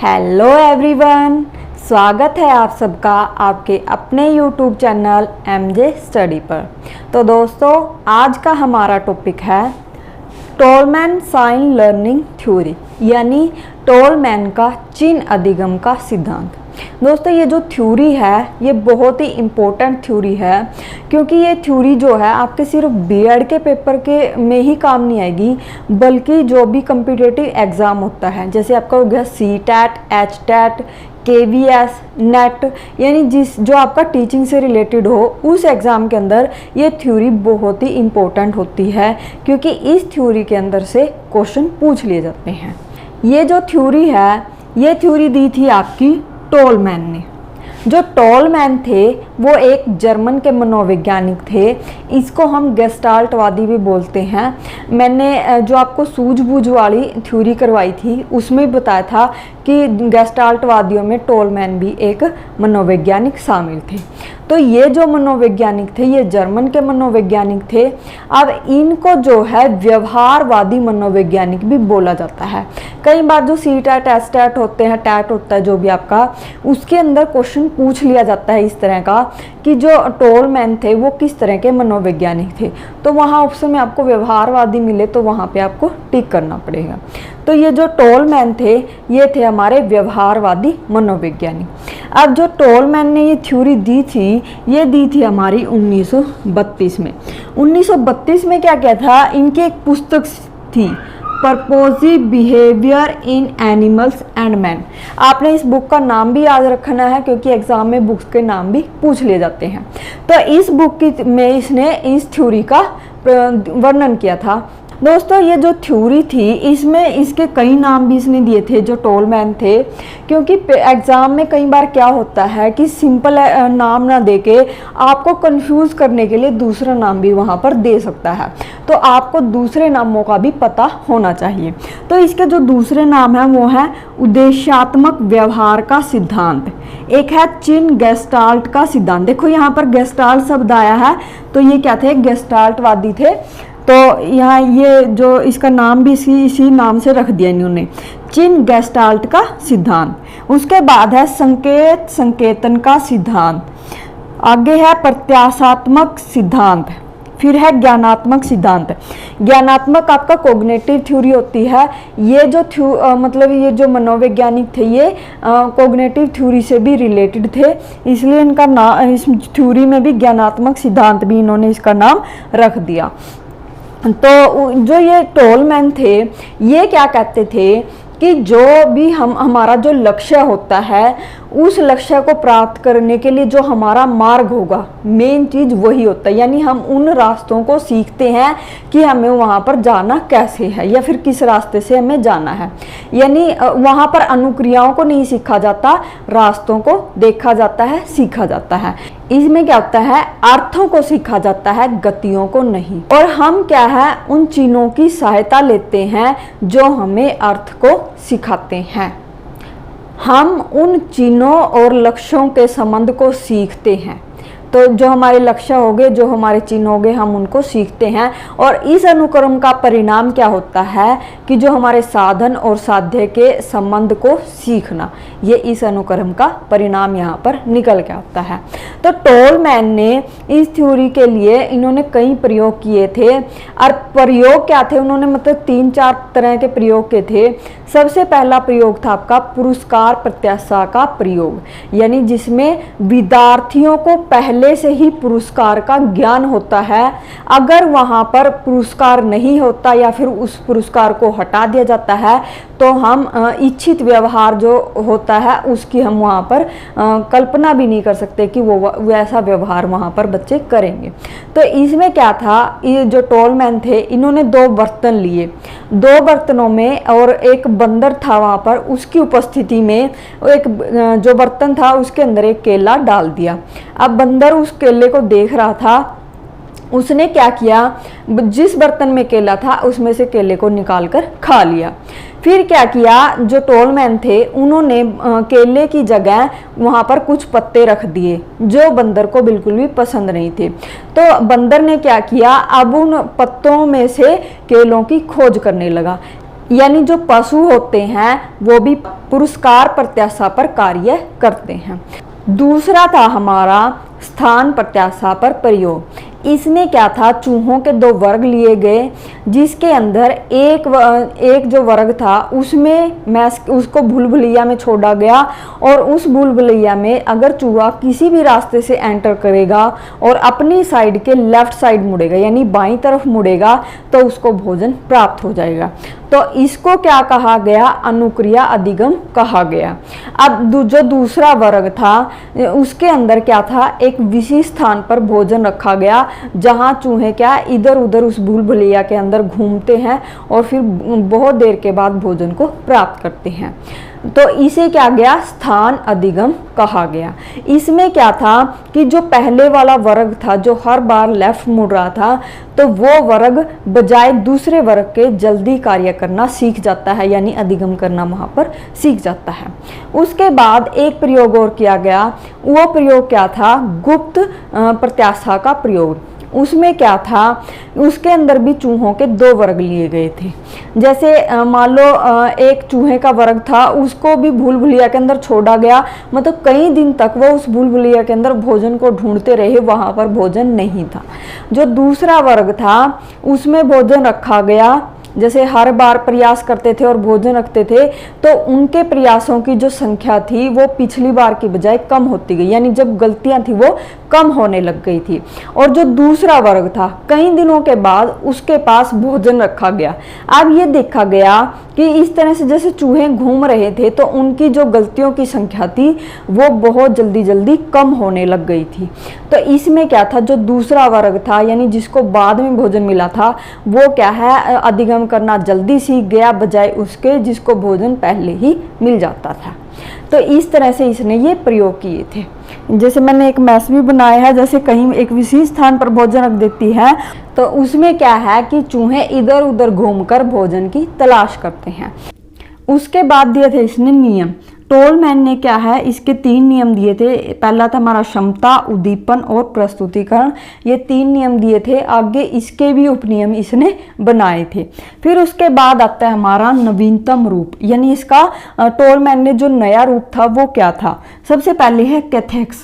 Hello everyone, स्वागत है आप सबका आपके अपने यूट्यूब चैनल एमजे स्टडी पर। तो दोस्तों, आज का हमारा टॉपिक है टोलमैन साइन लर्निंग थ्योरी, यानी टोलमैन का चिन्ह अधिगम का सिद्धांत। दोस्तों, ये जो थ्योरी है ये बहुत ही इम्पोर्टेंट थ्योरी है, क्योंकि ये थ्योरी जो है आपके सिर्फ बीएड के पेपर के में ही काम नहीं आएगी, बल्कि जो भी कॉम्पिटिटिव एग्ज़ाम होता है, जैसे आपका हो गया CTET, HTET, KVS, नेट, यानी जो आपका टीचिंग से रिलेटेड हो, उस एग्ज़ाम के अंदर ये थ्योरी बहुत ही इम्पोर्टेंट होती है, क्योंकि इस थ्योरी के अंदर से क्वेश्चन पूछ लिए जाते हैं। ये जो थ्योरी है ये थ्योरी दी थी आपकी टोलमैन ने। जो टोलमैन थे वो एक जर्मन के मनोवैज्ञानिक थे। इसको हम गेस्टाल्टवादी भी बोलते हैं। मैंने जो आपको सूझबूझ वाली थ्योरी करवाई थी उसमें बताया था कि गेस्टाल्टवादियों में टोलमैन भी एक मनोवैज्ञानिक शामिल थे। तो ये जो मनोवैज्ञानिक थे ये जर्मन के मनोवैज्ञानिक थे। अब इनको जो है व्यवहारवादी मनोवैज्ञानिक भी बोला जाता है। कई बार जो CTET, HTET होते हैं, टैट होता है जो भी आपका, उसके अंदर क्वेश्चन पूछ लिया जाता है इस तरह का कि जो टोलमैन थे वो किस तरह के मनोवैज्ञानिक थे। तो वहाँ ऑप्शन में आपको व्यवहारवादी मिले तो वहाँ पे आपको टिक करना पड़ेगा। तो ये जो टोलमैन थे ये थे हमारे व्यवहारवादी मनोवैज्ञानिक। अब जो टोलमैन ने ये थ्योरी दी थी ये दी थी हमारी 1932 में। 1932 में क्या क्या था, इनकी एक पुस्तक थी purposive behaviour in animals and man. आपने इस बुक का नाम भी याद रखना है, क्योंकि एग्जाम में बुक्स के नाम भी पूछ लिए जाते हैं। तो इस बुक में इसने इस थ्योरी का वर्णन किया था। दोस्तों, ये जो थ्योरी थी इसमें इसके कई नाम भी इसने दिए थे जो टोलमैन थे, क्योंकि एग्ज़ाम में कई बार क्या होता है कि सिंपल नाम ना देके आपको कंफ्यूज करने के लिए दूसरा नाम भी वहाँ पर दे सकता है। तो आपको दूसरे नामों का भी पता होना चाहिए। तो इसके जो दूसरे नाम हैं वो है उद्देश्यात्मक व्यवहार का सिद्धांत, एक है चिन्ह गेस्टाल्ट का सिद्धांत। देखो यहाँ पर गेस्टाल्ट शब्द आया है, तो ये क्या थे, गेस्टाल्टवादी थे। तो यहाँ ये जो इसका नाम भी इसी नाम से रख दिया इन्होंने, चिन्ह गेस्टाल्ट का सिद्धांत। उसके बाद है संकेत संकेतन का सिद्धांत, आगे है प्रत्याशात्मक सिद्धांत, फिर है ज्ञानात्मक सिद्धांत। ज्ञानात्मक आपका कोग्निटिव थ्योरी होती है। ये जो मतलब ये जो मनोवैज्ञानिक थे ये कोग्निटिव थ्योरी से भी रिलेटेड थे, इसलिए इनका नाम इस थ्योरी में भी ज्ञानात्मक सिद्धांत भी इन्होंने इसका नाम रख दिया। तो जो ये टोलमैन थे ये क्या कहते थे कि जो भी हमारा जो लक्ष्य होता है उस लक्ष्य को प्राप्त करने के लिए जो हमारा मार्ग होगा, मेन चीज़ वही होता है। यानी हम उन रास्तों को सीखते हैं कि हमें वहाँ पर जाना कैसे है या फिर किस रास्ते से हमें जाना है। यानी वहाँ पर अनुक्रियाओं को नहीं सीखा जाता, रास्तों को देखा जाता है, सीखा जाता है। इसमें क्या होता है, अर्थों को सीखा जाता है, गतियों को नहीं। और हम क्या है, उन चिन्हों की सहायता लेते हैं जो हमें अर्थ को सिखाते हैं। हम उन चिन्हों और लक्ष्यों के संबंध को सीखते हैं। तो जो हमारे लक्ष्य हो गए, जो हमारे चिन्ह हो गए, हम उनको सीखते हैं। और इस अनुक्रम का परिणाम क्या होता है कि जो हमारे साधन और साध्य के संबंध को सीखना, ये इस अनुक्रम का परिणाम यहाँ पर निकल के आता है। तो टोलमैन ने इस थ्योरी के लिए इन्होंने कई प्रयोग किए थे। और प्रयोग क्या थे, उन्होंने मतलब 3-4 तरह के प्रयोग के थे। सबसे पहला प्रयोग था आपका पुरस्कार प्रत्याशा का प्रयोग, यानी जिसमें विद्यार्थियों को पहले से ही पुरस्कार का ज्ञान होता है। अगर वहाँ पर पुरस्कार नहीं होता या फिर उस पुरस्कार को हटा दिया जाता है तो हम इच्छित व्यवहार जो होता है उसकी हम वहाँ पर कल्पना भी नहीं कर सकते कि वो वैसा व्यवहार वहाँ पर बच्चे करेंगे। तो इसमें क्या था, ये जो टोलमैन थे इन्होंने 2 बर्तन लिए, 2 बर्तनों में, और एक बंदर था वहाँ पर, उसकी उपस्थिति में एक जो बर्तन था उसके अंदर एक केला डाल दिया। अब बंदर उस केले को देख रहा था, उसने क्या किया, जिस बर्तन में केला था उसमें से केले को निकाल कर खा लिया। फिर क्या किया, जो टोलमैन थे उन्होंने केले की जगह वहाँ पर कुछ पत्ते रख दिए जो बंदर को बिल्कुल भी पसंद नहीं थे। तो बंदर ने क्या किया, अब उन पत्तों में से केलों की खोज करने लगा। यानी जो पशु होते हैं वो भी पुरस्कार प्रत्याशा पर कार्य करते हैं। दूसरा था हमारा स्थान प्रत्याशा पर प्रयोग। इसमें क्या था, चूहों के दो वर्ग लिए गए, जिसके अंदर एक जो वर्ग था उसमें मैं उसको भूलभुलैया में छोड़ा गया, और उस भूलभुलैया में अगर चूहा किसी भी रास्ते से एंटर करेगा और अपनी साइड के लेफ्ट साइड मुड़ेगा यानी बाईं तरफ मुड़ेगा तो उसको भोजन प्राप्त हो जाएगा। तो इसको क्या कहा गया, अनुक्रिया अधिगम कहा गया। अब जो दूसरा वर्ग था उसके अंदर क्या था, एक विशेष स्थान पर भोजन रखा गया जहां चूहे क्या इधर उधर उस भूलभुलैया के अंदर घूमते हैं और फिर बहुत देर के बाद भोजन को प्राप्त करते हैं। तो इसे क्या गया, स्थान अधिगम कहा गया। इसमें क्या था कि जो पहले वाला वर्ग था जो हर बार लेफ्ट मुड़ रहा था, तो वो वर्ग बजाय दूसरे वर्ग के जल्दी कार्य करना सीख जाता है, यानी अधिगम करना वहां पर सीख जाता है। उसके बाद एक प्रयोग और किया गया, वो प्रयोग क्या था, गुप्त प्रत्याशा का प्रयोग। उसमें क्या था, उसके अंदर भी चूहों के दो वर्ग लिए गए थे। जैसे मान लो एक चूहे का वर्ग था, उसको भी भूलभुलैया के अंदर छोड़ा गया, मतलब कई दिन तक वो उस भूलभुलैया के अंदर भोजन को ढूंढते रहे, वहां पर भोजन नहीं था। जो दूसरा वर्ग था उसमें भोजन रखा गया, जैसे हर बार प्रयास करते थे और भोजन रखते थे, तो उनके प्रयासों की जो संख्या थी वो पिछली बार की बजाय कम होती गई, यानी जब गलतियां थी वो कम होने लग गई थी। और जो दूसरा वर्ग था कई दिनों के बाद उसके पास भोजन रखा गया। अब ये देखा गया कि इस तरह से जैसे चूहे घूम रहे थे तो उनकी जो गलतियों की संख्या थी वो बहुत जल्दी जल्दी कम होने लग गई थी। तो इसमें क्या था, जो दूसरा वर्ग था यानी जिसको बाद में भोजन मिला था, वो क्या है, अधिगम करना जल्दी सीख गया बजाय उसके जिसको भोजन पहले ही मिल जाता था। तो इस तरह से इसने ये प्रयोग किए थे। जैसे मैंने एक मैस भी बनाया है, जैसे कहीं एक विशेष स्थान पर भोजन रख देती है तो उसमें क्या है कि चूहे इधर उधर घूमकर भोजन की तलाश करते हैं। उसके बाद दिए थे इसने नियम। टोलमैन ने क्या है, इसके 3 नियम दिए थे। पहला था हमारा क्षमता, उद्दीपन और प्रस्तुतिकरण, ये 3 नियम दिए थे। आगे इसके भी उपनियम इसने बनाए थे। फिर उसके बाद आता है हमारा नवीनतम रूप, यानी इसका टोलमैन ने जो नया रूप था वो क्या था। सबसे पहले है कैथेक्स।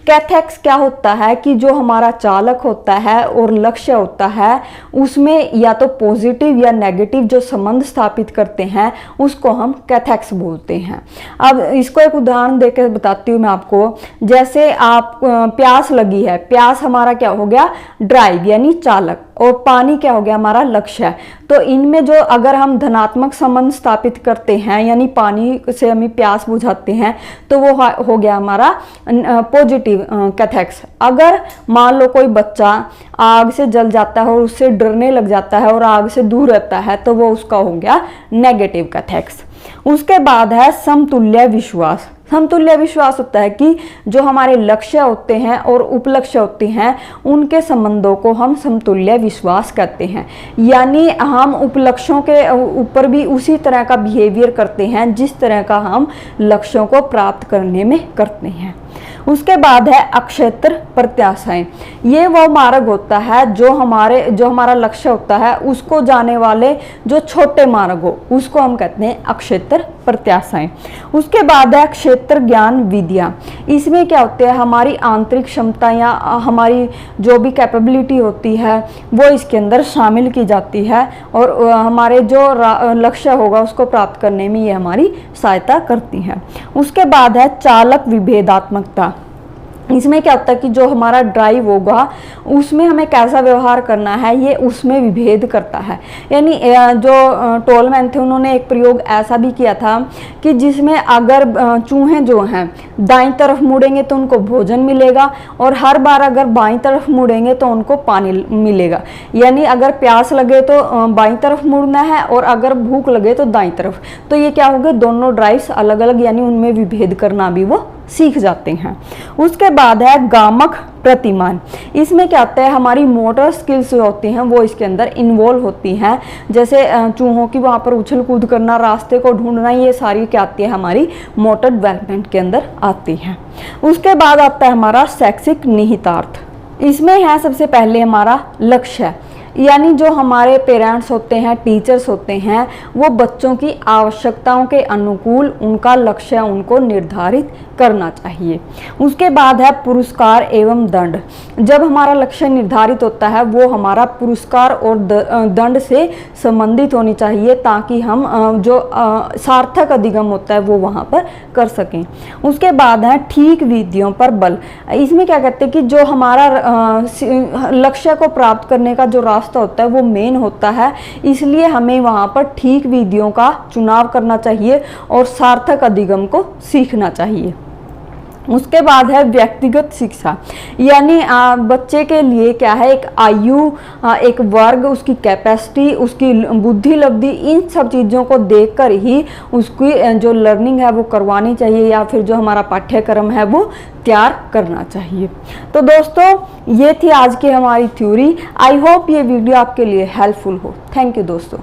कैथेक्स क्या होता है कि जो हमारा चालक होता है और लक्ष्य होता है उसमें या तो पॉजिटिव या नेगेटिव जो संबंध स्थापित करते हैं उसको हम कैथेक्स बोलते हैं। अब इसको एक उदाहरण देकर बताती हूँ मैं आपको। जैसे आप प्यास लगी है, प्यास हमारा क्या हो गया, ड्राइव यानी चालक, और पानी क्या हो गया, हमारा लक्ष्य है। तो इनमें जो अगर हम धनात्मक संबंध स्थापित करते हैं यानी पानी से हमें प्यास बुझाते हैं तो वो हो गया हमारा पॉजिटिव कैथेक्स। अगर मान लो कोई बच्चा आग से जल जाता है और उससे डरने लग जाता है और आग से दूर रहता है तो वो उसका हो गया नेगेटिव कैथेक्स। उसके बाद है समतुल्य विश्वास। समतुल्य विश्वास होता है कि जो हमारे लक्ष्य होते हैं और उपलक्ष्य होते हैं उनके संबंधों को हम समतुल्य विश्वास कहते हैं, यानी हम उपलक्ष्यों के ऊपर भी उसी तरह का बिहेवियर करते हैं जिस तरह का हम लक्ष्यों को प्राप्त करने में करते हैं। उसके बाद है अक्षेत्र प्रत्याशाएं। ये वो मार्ग होता है जो हमारा लक्ष्य होता है उसको जाने वाले जो छोटे मार्ग हो उसको हम कहते हैं अक्षेत्र प्रत्याशाएं। उसके बाद है क्षेत्र ज्ञान विद्या। इसमें क्या होते हैं, हमारी आंतरिक क्षमता या हमारी जो भी कैपेबिलिटी होती है वो इसके अंदर शामिल की जाती है और हमारे जो लक्ष्य होगा उसको प्राप्त करने में ये हमारी सहायता करती है। उसके बाद है चालक विभेदात्मकता। इसमें क्या होता है कि जो हमारा ड्राइव होगा उसमें हमें कैसा व्यवहार करना है ये उसमें विभेद करता है। यानी जो टोलमैन थे उन्होंने एक प्रयोग ऐसा भी किया था कि जिसमें अगर चूहे जो हैं दाईं तरफ मुड़ेंगे तो उनको भोजन मिलेगा और हर बार अगर बाईं तरफ मुड़ेंगे तो उनको पानी मिलेगा। यानी अगर प्यास लगे तो बाईं तरफ मुड़ना है और अगर भूख लगे तो दाईं तरफ। तो ये क्या हो गया, दोनों ड्राइव्स अलग अलग, यानी उनमें विभेद करना भी वो सीख जाते हैं। उसके बाद है गामक प्रतिमान। इसमें क्या होता है, हमारी मोटर स्किल्स जो होती हैं वो इसके अंदर इन्वॉल्व होती हैं। जैसे चूहों की वहाँ पर उछल कूद करना, रास्ते को ढूंढना, ये सारी क्या आती है हमारी मोटर डेवलपमेंट के अंदर आती हैं। उसके बाद आता है हमारा शैक्षिक निहितार्थ। इसमें है सबसे पहले हमारा लक्ष्य। यानी जो हमारे पेरेंट्स होते हैं, टीचर्स होते हैं, वो बच्चों की आवश्यकताओं के अनुकूल उनका लक्ष्य उनको निर्धारित करना चाहिए। उसके बाद है पुरस्कार एवं दंड। जब हमारा लक्ष्य निर्धारित होता है वो हमारा पुरस्कार और दंड से संबंधित होनी चाहिए, ताकि हम जो सार्थक अधिगम होता है वो वहाँ पर कर सकें। उसके बाद है ठीक विधियों पर बल। इसमें क्या कहते हैं कि जो हमारा लक्ष्य को प्राप्त करने का जो रास्ता होता है वो मेन होता है, इसलिए हमें वहाँ पर ठीक विधियों का चुनाव करना चाहिए और सार्थक अधिगम को सीखना चाहिए। उसके बाद है व्यक्तिगत शिक्षा, यानी बच्चे के लिए क्या है, एक आयु, एक वर्ग, उसकी कैपेसिटी, उसकी बुद्धि लब्धि, इन सब चीज़ों को देखकर ही उसकी जो लर्निंग है वो करवानी चाहिए, या फिर जो हमारा पाठ्यक्रम है वो तैयार करना चाहिए। तो दोस्तों ये थी आज की हमारी थ्योरी। आई होप ये वीडियो आपके लिए हेल्पफुल हो। थैंक यू दोस्तों।